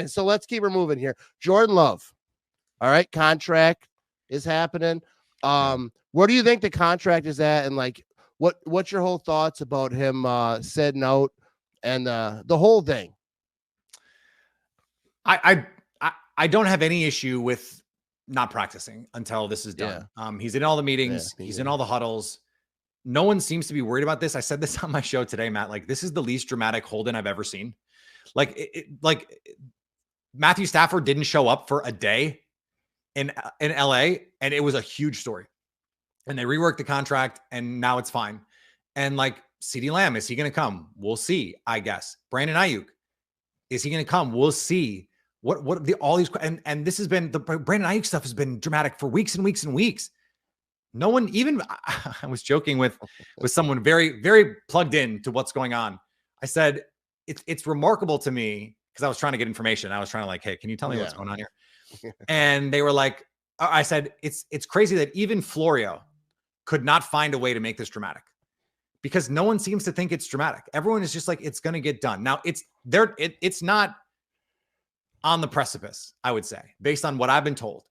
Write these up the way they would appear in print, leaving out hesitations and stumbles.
So let's keep her moving here. Jordan Love. All right, contract is happening. Where do you think the contract is at, and like what's your whole thoughts about him setting out and the whole thing? I don't have any issue with not practicing until this is done. He's in all the meetings, he's in all the huddles. No one seems to be worried about this. I said this on my show today, Matt. Like, this is the least dramatic hold-in I've ever seen. Like, Matthew Stafford didn't show up for a day in LA, and it was a huge story. And they reworked the contract, and now it's fine. And like, CeeDee Lamb, is he going to come? We'll see, I guess. Brandon Ayuk, is he going to come? We'll see. All these, and this has been, the Brandon Ayuk stuff has been dramatic for weeks and weeks and weeks. No one, even, I was joking with someone very, very plugged in to what's going on. I said, it's remarkable to me, because I was trying to get information. I was trying to like, hey, can you tell me what's going on here? And they were like, I said, it's crazy that even Florio could not find a way to make this dramatic, because no one seems to think it's dramatic. Everyone is just like, it's going to get done. Now it's not on the precipice, I would say, based on what I've been told.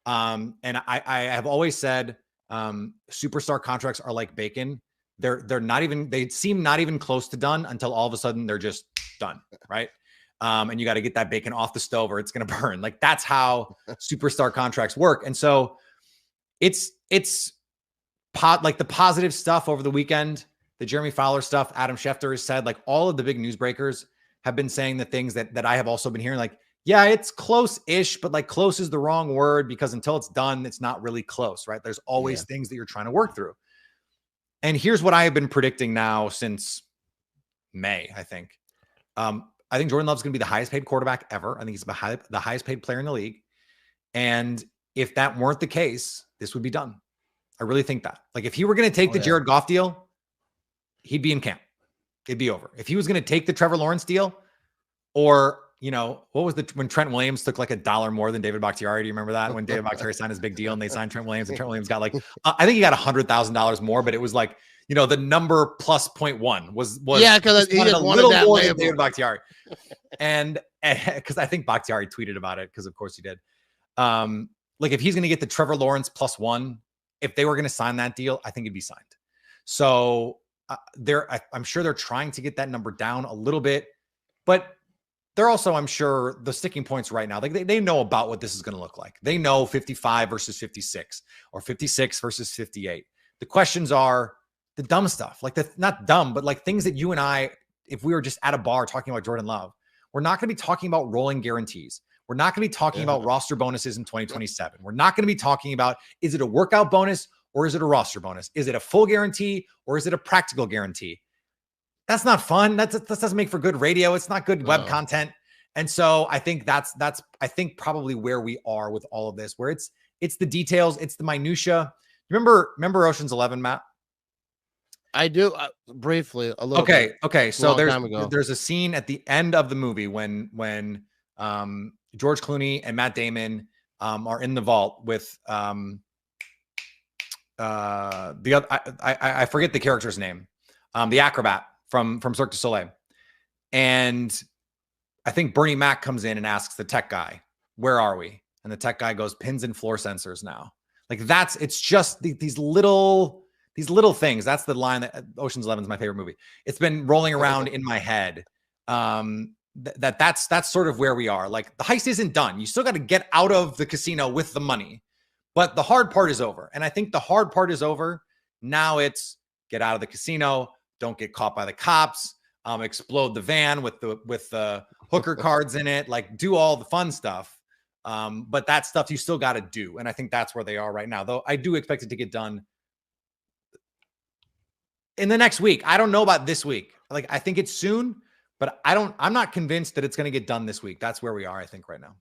And I have always said, superstar contracts are like bacon. They seem not even close to done until all of a sudden they're just done. Right. And you got to get that bacon off the stove or it's going to burn. Like, that's how superstar contracts work. And so it's like the positive stuff over the weekend, the Jeremy Fowler stuff, Adam Schefter has said, like, all of the big newsbreakers have been saying the things that I have also been hearing, like, yeah, it's close-ish, but like, close is the wrong word, because until it's done, it's not really close, right? There's always things that you're trying to work through. And here's what I have been predicting now since May, I think. I think Jordan Love's going to be the highest paid quarterback ever. I think he's the highest paid player in the league. And if that weren't the case, this would be done. I really think that. Like, if he were going to take the Jared Goff deal, he'd be in camp. It'd be over. If he was going to take the Trevor Lawrence deal, or, you know, what was when Trent Williams took like $1 more than David Bakhtiari? Do you remember that? When David Bakhtiari signed his big deal and they signed Trent Williams, and Trent Williams got like, I think he got $100,000 more, but it was like, you know, the number plus 0.1 was because he a little more than David Bakhtiari. And because I think Bakhtiari tweeted about it, because of course he did. Like, if he's going to get the Trevor Lawrence +1, if they were going to sign that deal, I think it'd be signed. So I'm sure they're trying to get that number down a little bit, but they're also, I'm sure, the sticking points right now, like they know about what this is going to look like. They know 55 versus 56 or 56 versus 58. The questions are the dumb stuff, like not dumb, but like things that you and I, if we were just at a bar talking about Jordan Love, we're not going to be talking about rolling guarantees. We're not going to be talking about roster bonuses in 2027. We're not going to be talking about, is it a workout bonus or is it a roster bonus? Is it a full guarantee or is it a practical guarantee? That's not fun. That doesn't make for good radio. It's not good web content. And so I think that's I think probably where we are with all of this, where it's the details, it's the minutia. Remember Ocean's 11, Matt? I do, briefly, a little bit. Okay. So there's a scene at the end of the movie when George Clooney and Matt Damon are in the vault with the other, I forget the character's name, the acrobat from Cirque du Soleil. And I think Bernie Mac comes in and asks the tech guy, where are we? And the tech guy goes, pins and floor sensors now. Like, it's just these little things. That's the line that Ocean's 11 is my favorite movie. It's been rolling around in my head. That's sort of where we are. Like, the heist isn't done. You still got to get out of the casino with the money, but the hard part is over. And I think the hard part is over. Now it's get out of the casino. Don't get caught by the cops. Explode the van with the hooker cards in it. Like, do all the fun stuff. But that stuff you still got to do. And I think that's where they are right now, though. I do expect it to get done in the next week. I don't know about this week. Like, I think it's soon, but I'm not convinced that it's going to get done this week. That's where we are, I think, right now.